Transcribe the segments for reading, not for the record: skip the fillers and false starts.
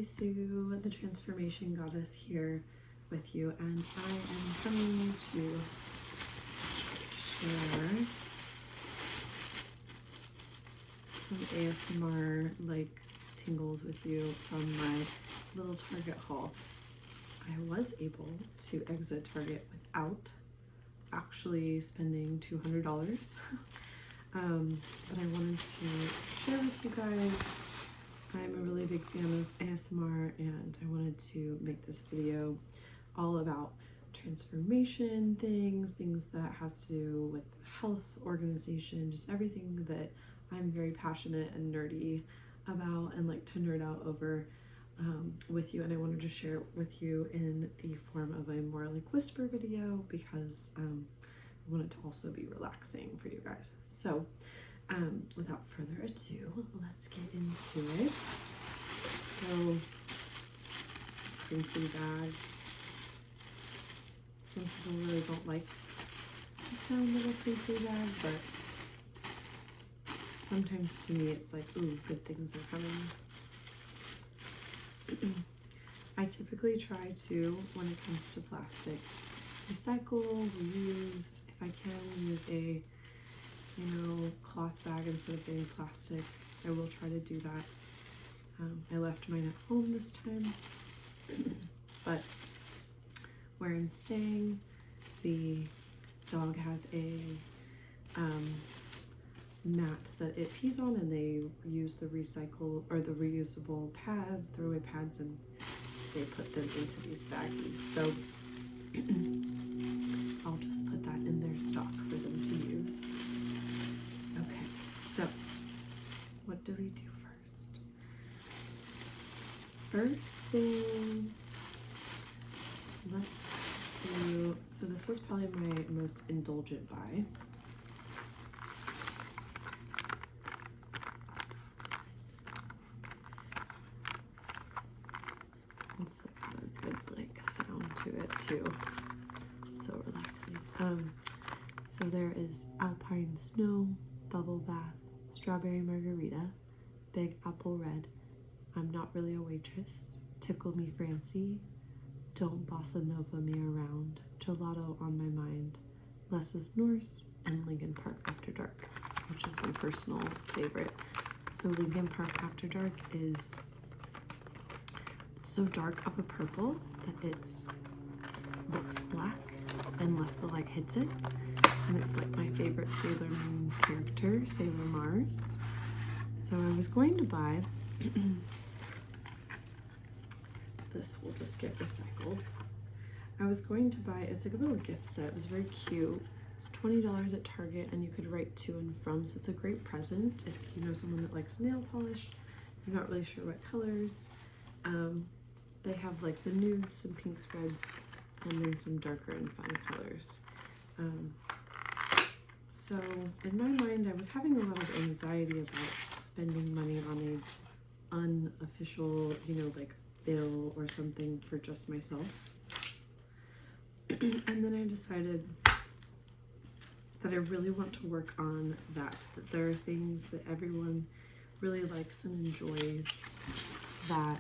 Sue, the transformation goddess, here with you, and I am coming to share some ASMR like tingles with you from my little Target haul. I was able to exit Target without actually spending $200, but I wanted to share with you guys. I'm a really big fan of ASMR, and I wanted to make this video all about transformation things that has to do with health, organization, just everything that I'm very passionate and nerdy about and like to nerd out over with you. And I wanted to share it with you in the form of a more like whisper video because I want it to also be relaxing for you guys. So without further ado, let's get into it. So, crinkly bag. Some people really don't like the sound of a crinkly bag, but sometimes to me it's like, ooh, good things are coming. I typically try to, when it comes to plastic, recycle, reuse. If I can use a cloth bag instead of being plastic, I will try to do that. I left mine at home this time, but where I'm staying, the dog has a mat that it pees on, and they use the reusable throwaway pads, and they put them into these baggies. So I'll just put that in their stock for them to use. Okay, so what do we do first? First things, let's do, so this was probably my most indulgent buy. It's got a good like sound to it too. So relaxing. So there is alpine snow, bubble bath, strawberry margarita, big apple red, I'm not really a waitress, tickle me Francie, don't bossa nova me around, gelato on my mind, less is Norse, and Lincoln Park After Dark, which is my personal favorite. So Lincoln Park After Dark is so dark of a purple that it's looks black unless the light hits it. And it's like my favorite Sailor Moon character, Sailor Mars. So I was going to buy, this will just get recycled. I was going to buy, it's like a little gift set. It was very cute. It's $20 at Target, and you could write to and from. So it's a great present if you know someone that likes nail polish. You're not really sure what colors. They have like the nudes, some pinks, reds, and then some darker and fun colors. So in my mind, I was having a lot of anxiety about spending money on a unofficial, like bill or something for just myself. And then I decided that I really want to work on that there are things that everyone really likes and enjoys that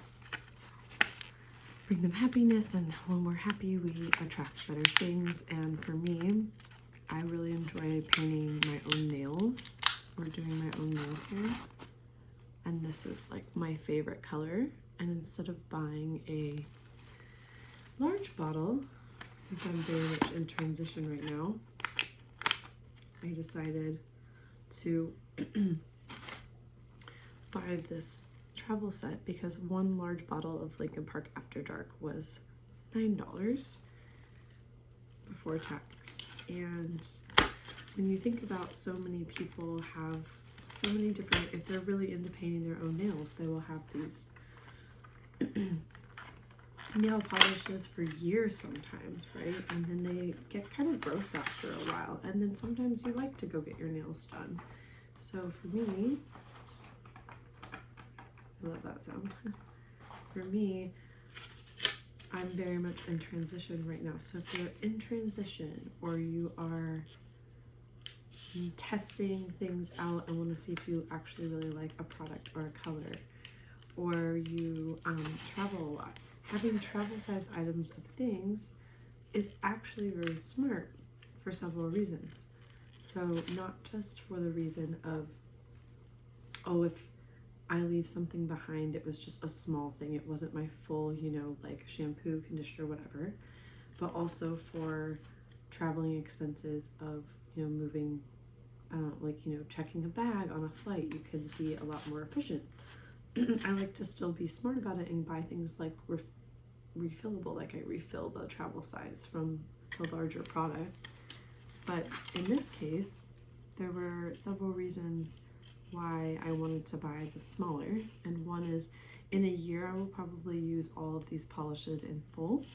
bring them happiness, and when we're happy we attract better things. And for me, I really enjoy painting my own nails or doing my own nail care, and this is like my favorite color. And instead of buying a large bottle, since I'm very much in transition right now, I decided to buy this travel set because one large bottle of Lincoln Park After Dark was $9 before tax. And when you think about, so many people have so many different, if they're really into painting their own nails, they will have these nail polishes for years sometimes, right? And then they get kind of gross after a while, and then sometimes you like to go get your nails done. So for me, I love that sound. For me, I'm very much in transition right now. So if you're in transition, or you are testing things out and want to see if you actually really like a product or a color, or you travel a lot, having travel size items of things is actually really smart for several reasons. So not just for the reason of, oh, if I leave something behind, it was just a small thing, it wasn't my full, like shampoo, conditioner, whatever, but also for traveling expenses of, moving, checking a bag on a flight. You can be a lot more efficient. I like to still be smart about it and buy things like refillable, like I refill the travel size from the larger product. But in this case, there were several reasons why I wanted to buy the smaller, and one is in a year I will probably use all of these polishes in full,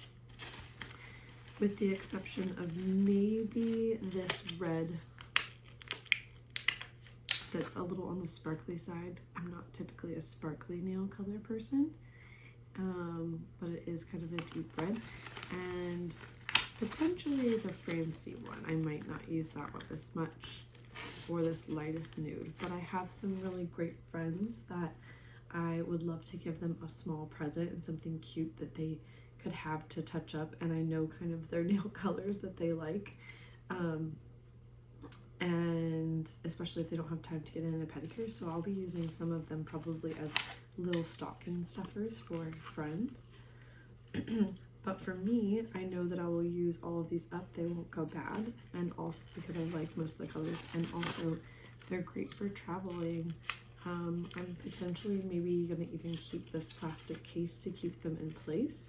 with the exception of maybe this red that's a little on the sparkly side. I'm not typically a sparkly nail color person, but it is kind of a deep red, and potentially the Francie one. I might not use that one as much, or this lightest nude, but I have some really great friends that I would love to give them a small present and something cute that they could have to touch up, and I know kind of their nail colors that they like, and especially if they don't have time to get in a pedicure, so I'll be using some of them probably as little stocking stuffers for friends. But for me, I know that I will use all of these up. They won't go bad, and also because I like most of the colors, and also they're great for traveling. I'm potentially maybe gonna even keep this plastic case to keep them in place,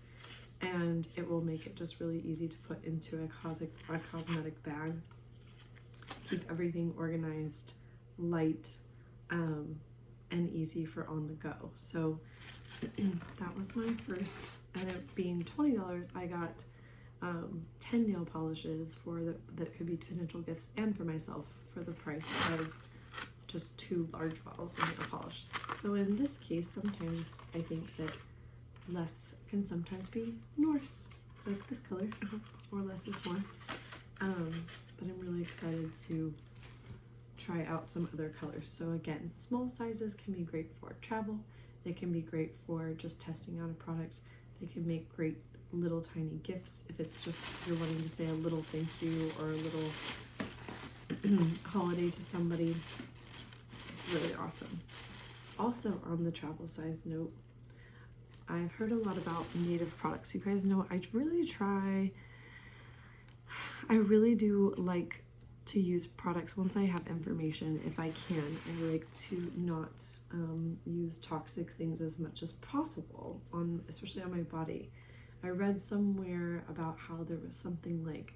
and it will make it just really easy to put into a cosmetic bag. Keep everything organized, light, and easy for on the go. So that was my first. And it being $20, I got 10 nail polishes that could be potential gifts, and for myself for the price of just 2 large bottles of nail polish. So in this case, sometimes I think that less can sometimes be Norse, like this color, or less is more. But I'm really excited to try out some other colors. So again, small sizes can be great for travel. They can be great for just testing out a product. They can make great little tiny gifts if it's just you're wanting to say a little thank you or a little holiday to somebody. It's really awesome. Also on the travel size note, I've heard a lot about native products. You guys know I really do like to use products once I have information. If I can, I like to not use toxic things as much as possible, especially on my body. I read somewhere about how there was something like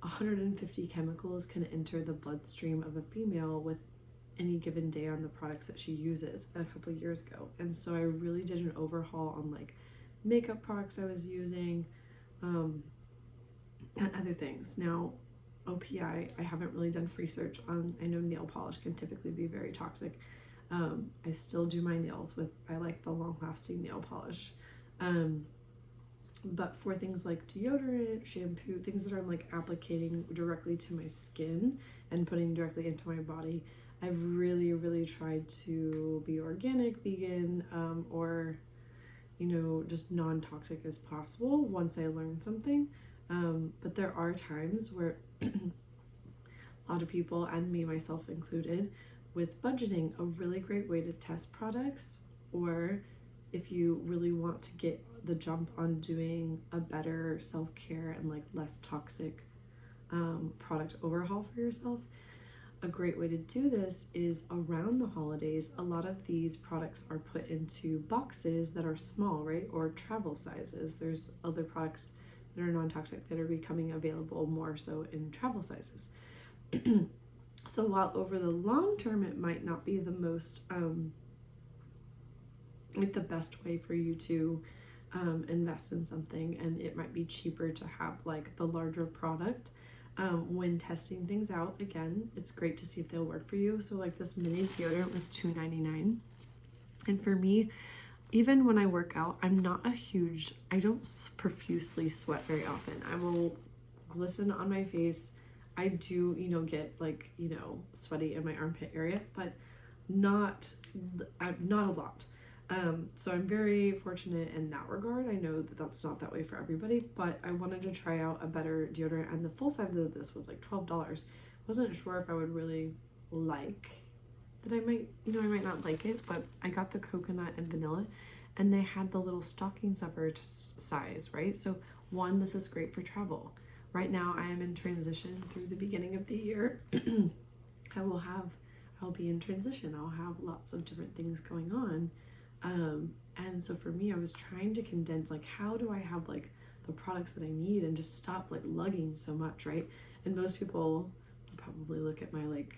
150 chemicals can enter the bloodstream of a female with any given day on the products that she uses a couple years ago. And so I really did an overhaul on like makeup products I was using, and other things. Now, OPI, I haven't really done research on. I know nail polish can typically be very toxic. I still do my nails I like the long-lasting nail polish. But for things like deodorant, shampoo, things that I'm like applicating directly to my skin and putting directly into my body, I've really, really tried to be organic, vegan, or, just non-toxic as possible once I learn something. But there are times where a lot of people, and me myself included, with budgeting, a really great way to test products, or if you really want to get the jump on doing a better self-care and like less toxic product overhaul for yourself, a great way to do this is around the holidays. A lot of these products are put into boxes that are small, right? Or travel sizes. There's other products that are non-toxic that are becoming available more so in travel sizes. So while over the long term it might not be the most like the best way for you to invest in something, and it might be cheaper to have like the larger product, when testing things out, again, it's great to see if they'll work for you. So like this mini deodorant was $2.99, and for me, even when I work out, I don't profusely sweat very often. I will glisten on my face. I do, get like, sweaty in my armpit area, but not a lot. So I'm very fortunate in that regard. I know that that's not that way for everybody, but I wanted to try out a better deodorant, and the full size of this was like $12. Wasn't sure if I would really like that. I might not like it, but I got the coconut and vanilla, and they had the little stocking stuffer size, right? So one, this is great for travel. Right now I am in transition through the beginning of the year. I'll be in transition. I'll have lots of different things going on. And so for me, I was trying to condense, like, how do I have like the products that I need and just stop like lugging so much, right? And most people probably look at my like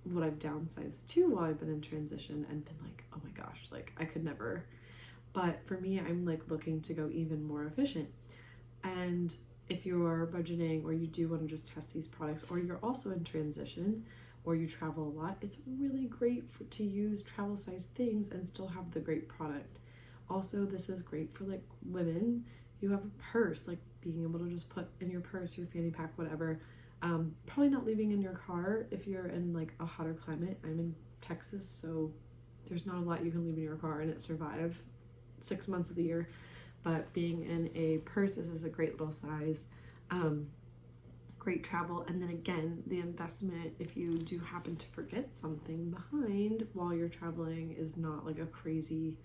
what I've downsized to while I've been in transition and been like, oh my gosh, like I could never. But for me, I'm like looking to go even more efficient. And if you're budgeting or you do want to just test these products, or you're also in transition or you travel a lot, it's really great to use travel size things and still have the great product. Also, this is great for like women. You have a purse, like being able to just put in your purse, your fanny pack, whatever. Probably not leaving in your car if you're in like a hotter climate. I'm in Texas, so there's not a lot you can leave in your car and it survive 6 months of the year. But being in a purse, this is a great little size. Great travel. And then again, the investment, if you do happen to forget something behind while you're traveling, is not like a crazy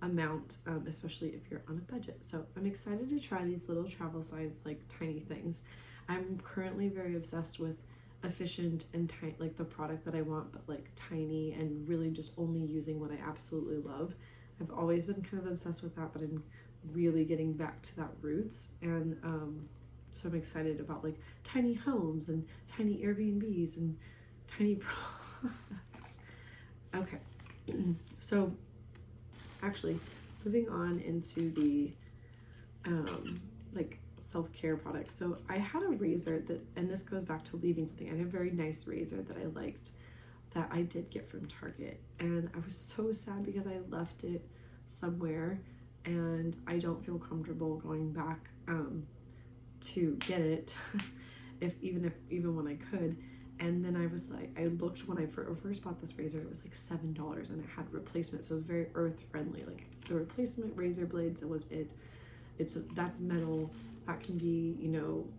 amount, especially if you're on a budget. So I'm excited to try these little travel size, like tiny things. I'm currently very obsessed with efficient and tiny, like the product that I want, but like tiny and really just only using what I absolutely love. I've always been kind of obsessed with that, but I'm really getting back to that roots. And so I'm excited about like tiny homes and tiny Airbnbs and tiny products. Okay, so actually moving on into the like self-care products. So I had a razor that, and this goes back to leaving something. I had a very nice razor that I liked that I did get from Target, and I was so sad because I left it somewhere and I don't feel comfortable going back to get it even when I could. And then I was like, I looked when I first bought this razor, it was like $7 and it had replacement, so it was very earth friendly. Like the replacement razor blades, that's metal, that can be,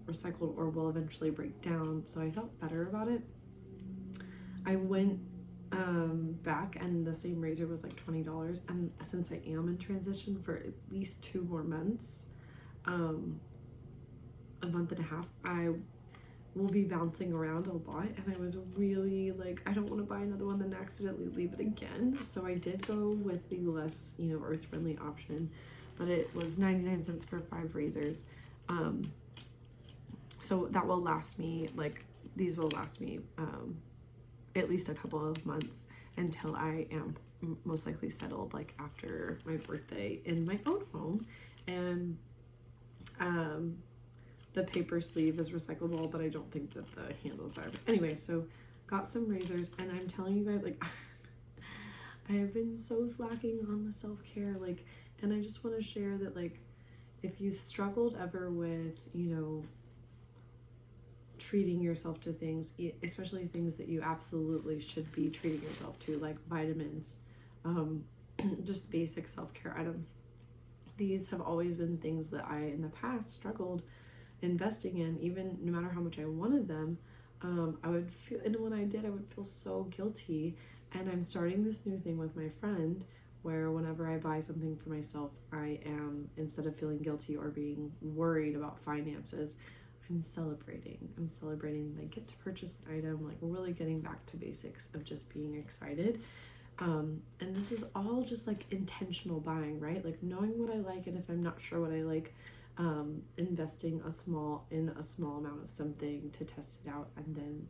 recycled or will eventually break down. So I felt better about it. I went back and the same razor was like $20, and since I am in transition for at least 2 more months, a month and a half, I will be bouncing around a lot, and I was really like, I don't want to buy another one then accidentally leave it again. So I did go with the less earth friendly option, but it was 99 cents for 5 razors. So that will last me, like these will last me at least a couple of months until I am most likely settled, like after my birthday, in my own home. And the paper sleeve is recyclable, but I don't think that the handles are. But anyway, so got some razors, and I'm telling you guys, like I have been so slacking on the self-care, like, and I just want to share that, like, if you struggled ever with, treating yourself to things, especially things that you absolutely should be treating yourself to, like vitamins, just basic self-care items. These have always been things that I, in the past, struggled investing in, even no matter how much I wanted them. I would feel, and when I did, I would feel so guilty. And I'm starting this new thing with my friend where whenever I buy something for myself, I am, instead of feeling guilty or being worried about finances, I'm celebrating that I get to purchase an item, like really getting back to basics of just being excited. And this is all just like intentional buying, right? Like knowing what I like, and if I'm not sure what I like, investing a small amount of something to test it out, and then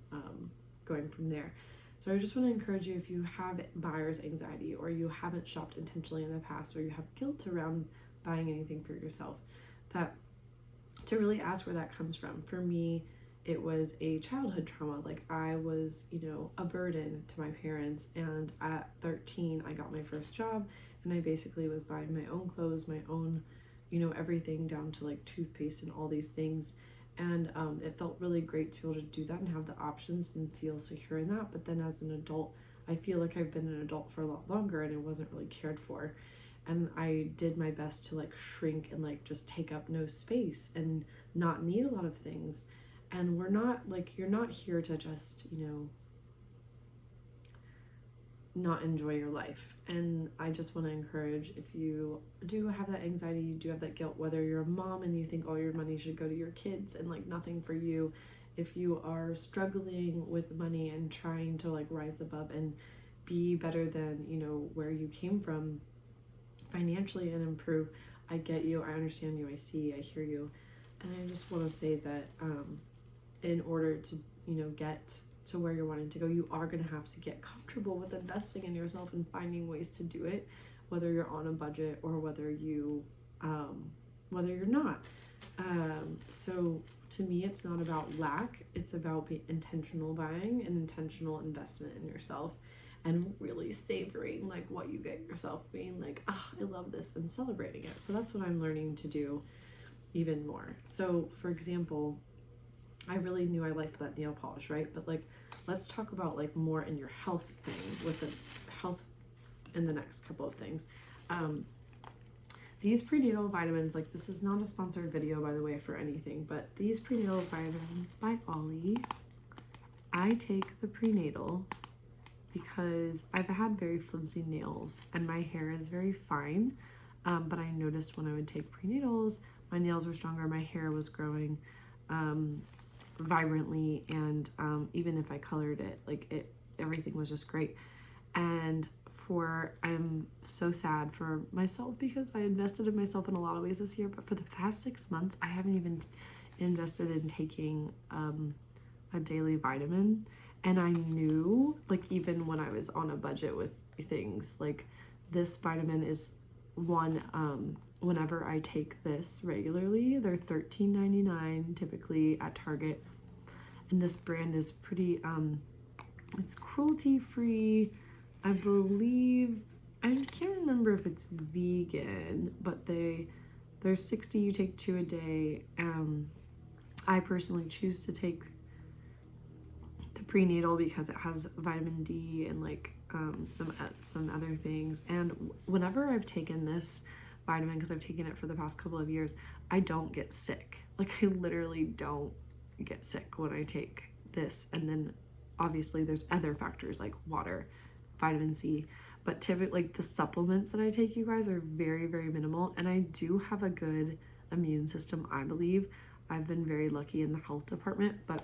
going from there. So I just want to encourage you, if you have buyer's anxiety, or you haven't shopped intentionally in the past, or you have guilt around buying anything for yourself, that to really ask where that comes from. For me, it was a childhood trauma. Like I was, a burden to my parents, and at 13 I got my first job, and I basically was buying my own clothes, my own, everything down to like toothpaste and all these things. And it felt really great to be able to do that and have the options and feel secure in that. But then as an adult, I feel like I've been an adult for a lot longer and I wasn't really cared for. and I did my best to like shrink and like just take up no space and not need a lot of things. And we're not like, you're not here to just, you know, not enjoy your life. And I just want to encourage, if you do have that anxiety, you do have that guilt, whether you're a mom and you think all your money should go to your kids and like nothing for you, if you are struggling with money and trying to like rise above and be better than, you know, where you came from financially and improve, I get you, I understand you, I see, I hear you. And I just want to say that in order to, you know, get to where you're wanting to go, you are going to have to get comfortable with investing in yourself and finding ways to do it, whether you're on a budget or whether you're not. So to me, it's not about lack, it's about intentional buying and intentional investment in yourself, and really savoring like what you get yourself, being like, I love this, and celebrating it. So that's what I'm learning to do even more. So for example, I really knew I liked that nail polish, right? But like, let's talk about like more in your health thing, with the health in the next couple of things. These prenatal vitamins, like this is not a sponsored video by the way for anything, but these prenatal vitamins by Ollie, I take the prenatal because I've had very flimsy nails and my hair is very fine. But I noticed when I would take prenatals, my nails were stronger, my hair was growing vibrantly, and even if I colored it, like everything was just great. And I'm so sad for myself because I invested in myself in a lot of ways this year, but for the past 6 months I haven't even invested in taking a daily vitamin. And I knew, like, even when I was on a budget with things, like this vitamin is one, whenever I take this regularly, they're $13.99 typically at Target. And this brand is pretty, it's cruelty free. I believe, I can't remember if it's vegan, but there's 60, you take 2 a day. I personally choose to take the prenatal because it has vitamin D and like some other things. And whenever I've taken this vitamin, because I've taken it for the past couple of years, I don't get sick. Like I literally don't get sick when I take this. And then obviously there's other factors like water, vitamin C, but typically like the supplements that I take, you guys, are very, very minimal. And I do have a good immune system, I believe. I've been very lucky in the health department, but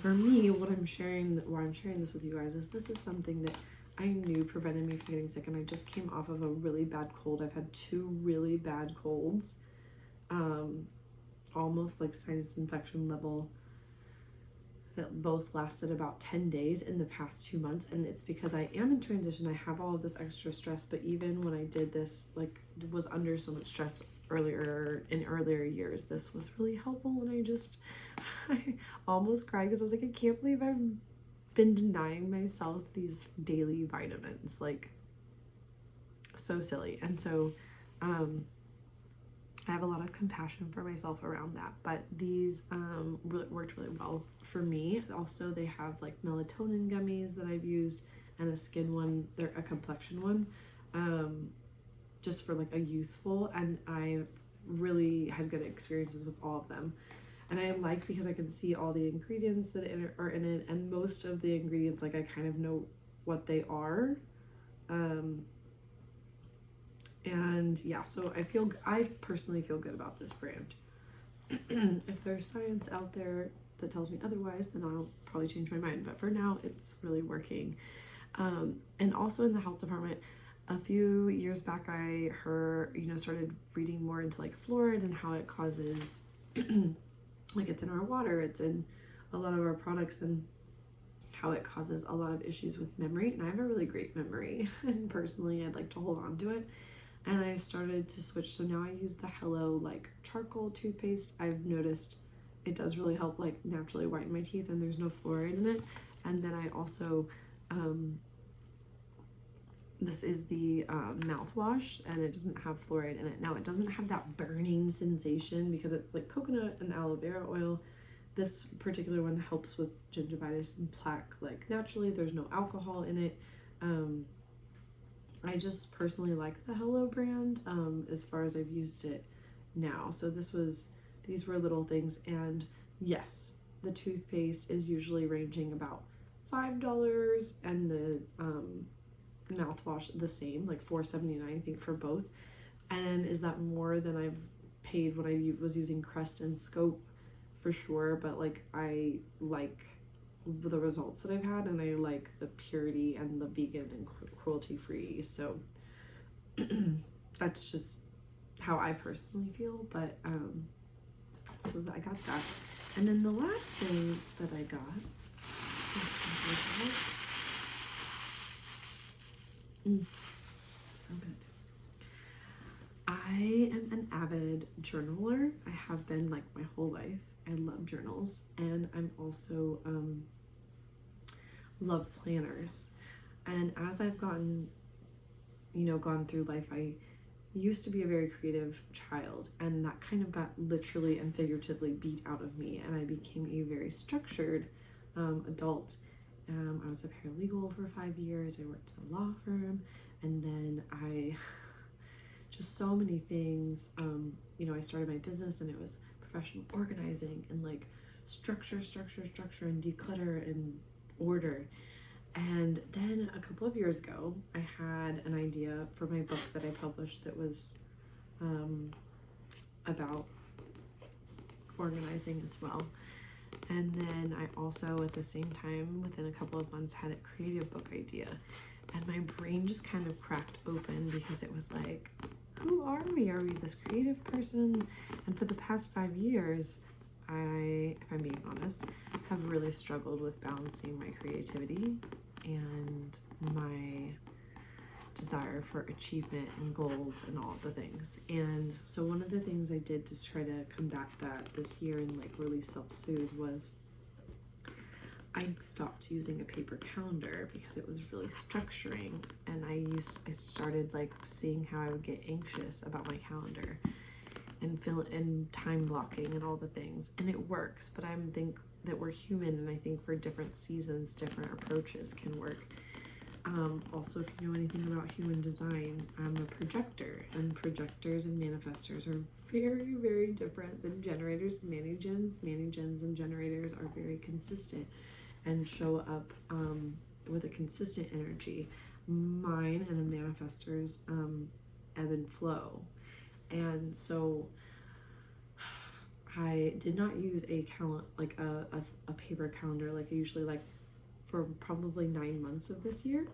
for me, why I'm sharing this with you guys is this is something that I knew prevented me from getting sick, and I just came off of a really bad cold. I've had 2 really bad colds, almost like sinus infection level, that both lasted about 10 days in the past 2 months. And it's because I am in transition. I have all of this extra stress, but even when I did this, like was under so much stress earlier years, this was really helpful. And I almost cried because I was like, I can't believe I've been denying myself these daily vitamins, like so silly. And so I have a lot of compassion for myself around that, but these worked really well for me. Also, they have like melatonin gummies that I've used, and a skin one, they're a complexion one, just for like a youthful, and I really had good experiences with all of them. And I like, because I can see all the ingredients that are in it, and most of the ingredients, like I kind of know what they are. And yeah, so I personally feel good about this brand. If there's science out there that tells me otherwise, then I'll probably change my mind. But for now, it's really working. And also in the health department, a few years back, I started reading more into like fluoride and how it causes, like it's in our water, it's in a lot of our products, and how it causes a lot of issues with memory. And I have a really great memory, and personally, I'd like to hold on to it. And I started to switch, so now I use the Hello like charcoal toothpaste. I've noticed it does really help like naturally whiten my teeth, and there's no fluoride in it. And then I also, this is the mouthwash, and it doesn't have fluoride in it. Now it doesn't have that burning sensation because it's like coconut and aloe vera oil. This particular one helps with gingivitis and plaque like naturally. There's no alcohol in it. I just personally like the Hello brand as far as I've used it now. So these were little things, and yes, the toothpaste is usually ranging about $5, and the mouthwash the same, like $4.79 I think for both. And is that more than I've paid when I was using Crest and Scope? For sure, but like I like the results that I've had, and I like the purity and the vegan and cruelty free. So that's just how I personally feel. But so I got that, and then the last thing that I got. So good. I am an avid journaler. I have been like my whole life. I love journals, and I'm also love planners. And as I've gone through life, I used to be a very creative child, and that kind of got literally and figuratively beat out of me, and I became a very structured adult. I was a paralegal for 5 years. I worked in a law firm, and then I just so many things. I started my business, and it was professional organizing and like structure and declutter and order. And then a couple of years ago, I had an idea for my book that I published that was about organizing as well. And then I also, at the same time, within a couple of months, had a creative book idea. And my brain just kind of cracked open, because it was like, who are we? Are we this creative person? And for the past 5 years, if I'm being honest, have really struggled with balancing my creativity and my desire for achievement and goals and all the things. And so one of the things I did to try to combat that this year and like really self-soothe was I stopped using a paper calendar, because it was really structuring, and I started like seeing how I would get anxious about my calendar and time blocking and all the things, and it works. But I think that we're human, and I think for different seasons, different approaches can work. Also, if you know anything about human design, I'm a projector, and projectors and manifestors are very, very different than generators. Mani-gens and generators are very consistent and show up with a consistent energy. Mine and a manifestor's ebb and flow. And so I did not use a paper calendar like I usually like for probably 9 months of this year.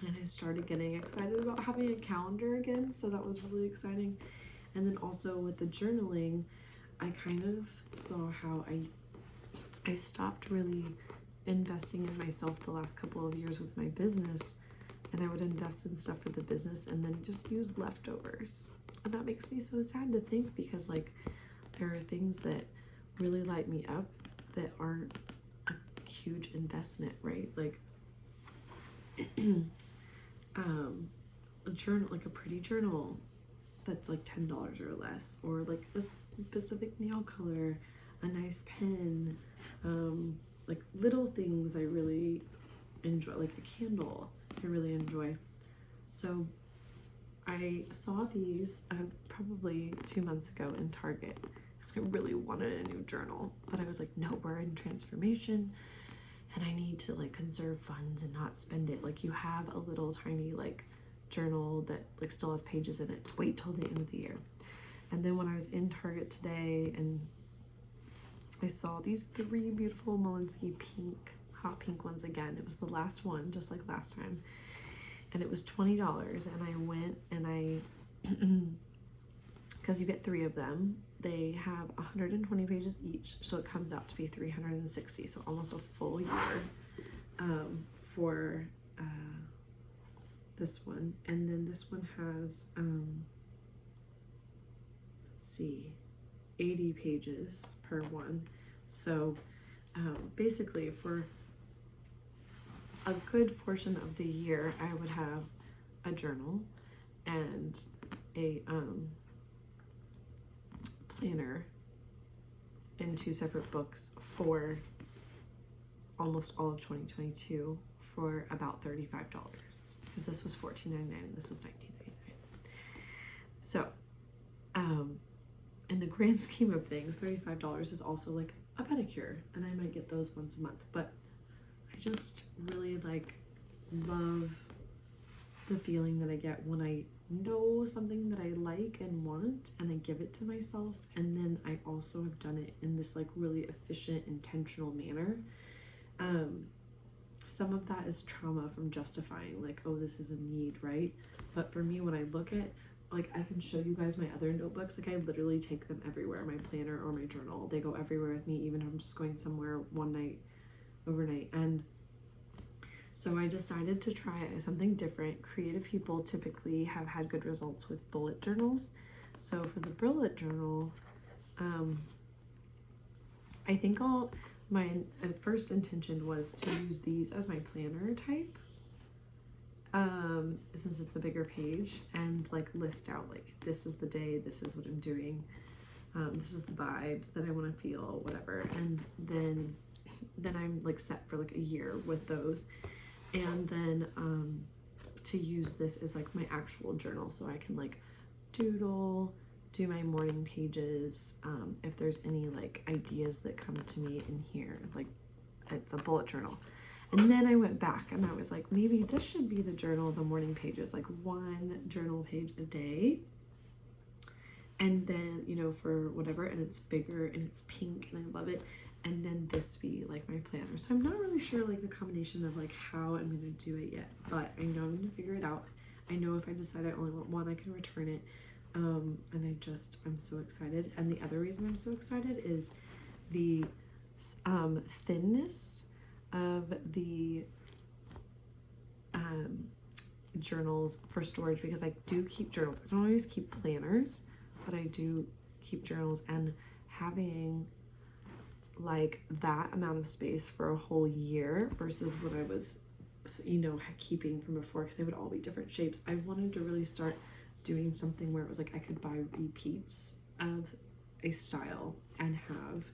And I started getting excited about having a calendar again, so that was really exciting. And then also with the journaling, I kind of saw how I stopped really investing in myself the last couple of years with my business, and I would invest in stuff for the business and then just use leftovers. And that makes me so sad to think, because like there are things that really light me up that aren't a huge investment, right? Like a journal, like a pretty journal that's like $10 or less, or like a specific nail color, a nice pen, like little things I really enjoy, like a candle I really enjoy. So I saw these probably 2 months ago in Target, because I really wanted a new journal, but I was like, no, we're in transformation, and I need to like conserve funds and not spend it. Like, you have a little tiny like journal that like still has pages in it. Wait till the end of the year. And then when I was in Target today, and I saw these 3 beautiful Malinsky hot pink ones again. It was the last one, just like last time. And it was $20, and I went and because you get 3 of them, they have 120 pages each, so it comes out to be 360, so almost a full year for this one. And then this one has, let's see, 80 pages per one. So basically for a good portion of the year, I would have a journal and a planner in 2 separate books for almost all of 2022 for about $35. because this was $14.99 and this was $19.99. So, in the grand scheme of things, $35 is also like a pedicure, and I might get those once a month, but I just really like love the feeling that I get when I know something that I like and want and I give it to myself, and then I also have done it in this like really efficient, intentional manner. Some of that is trauma from justifying like, oh, this is a need, right? But for me, when I look at, like, I can show you guys my other notebooks, like I literally take them everywhere, my planner or my journal, they go everywhere with me, even if I'm just going somewhere one night, overnight. And so I decided to try something different. Creative people typically have had good results with bullet journals. So for the bullet journal, I think my first intention was to use these as my planner type, since it's a bigger page, and like list out like, this is the day, this is what I'm doing, this is the vibe that I want to feel, whatever. And then I'm like set for like a year with those. And then to use this as like my actual journal, so I can like doodle, do my morning pages, if there's any like ideas that come to me in here, like it's a bullet journal. And then I went back and I was like, maybe this should be the journal, the morning pages, like one journal page a day. And then, you know, for whatever, and it's bigger and it's pink and I love it. And then this be like my planner. So I'm not really sure like the combination of like how I'm gonna do it yet, but I know I'm gonna figure it out. I know if I decide I only want one, I can return it. And I'm so excited. And the other reason I'm so excited is the thinness of the journals for storage, because I do keep journals. I don't always keep planners, but I do keep journals, and having like that amount of space for a whole year versus what I was, you know, keeping from before, because they would all be different shapes. I wanted to really start doing something where it was like I could buy repeats of a style and have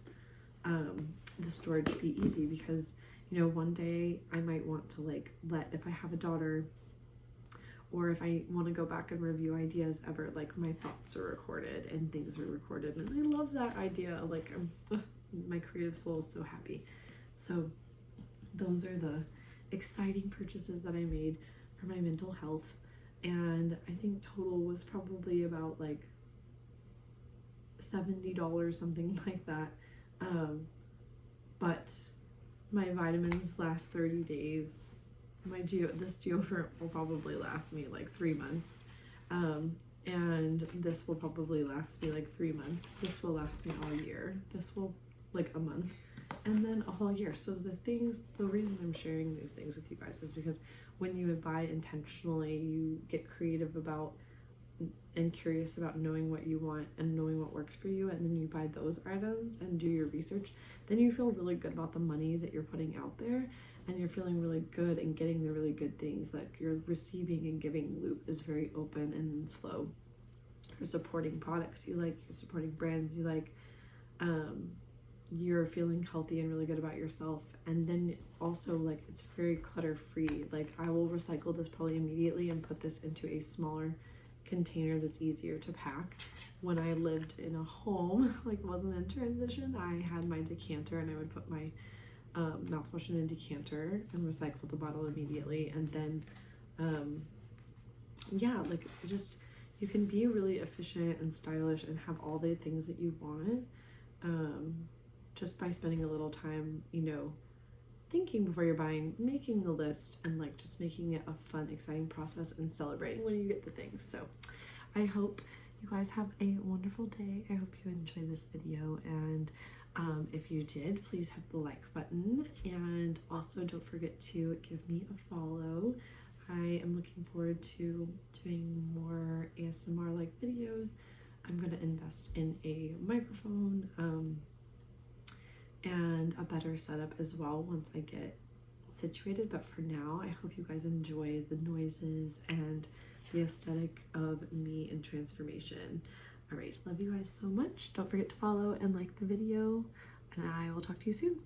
the storage be easy, because, you know, one day I might want to like if I have a daughter, or if I want to go back and review ideas ever, like my thoughts are recorded and things are recorded, and I love that idea. Like my creative soul is so happy. So those are the exciting purchases that I made for my mental health, and I think total was probably about like $70, something like that. But my vitamins last 30 days. This deodorant will probably last me like 3 months. And this will probably last me like 3 months. This will last me all year. This will like a month, and then a whole year. So the reason I'm sharing these things with you guys is because when you buy intentionally, you get creative about and curious about knowing what you want and knowing what works for you, and then you buy those items and do your research, then you feel really good about the money that you're putting out there, and you're feeling really good and getting the really good things. Like your receiving and giving loop is very open and flow. You're supporting products you like, you're supporting brands you like, you're feeling healthy and really good about yourself. And then also like it's very clutter free. Like I will recycle this probably immediately and put this into a smaller container that's easier to pack. When I lived in a home, like wasn't in transition, I had my decanter and I would put my mouthwash in a decanter and recycle the bottle immediately. And then yeah, like just you can be really efficient and stylish and have all the things that you want, just by spending a little time, you know, thinking before you're buying, making the list, and like just making it a fun, exciting process and celebrating when you get the things. So I hope you guys have a wonderful day. I hope you enjoyed this video, and if you did, please hit the like button, and also don't forget to give me a follow. I am looking forward to doing more ASMR like videos. I'm going to invest in a microphone and a better setup as well once I get situated. But for now, I hope you guys enjoy the noises and the aesthetic of me in transformation. All right, love you guys so much. Don't forget to follow and like the video, and I will talk to you soon.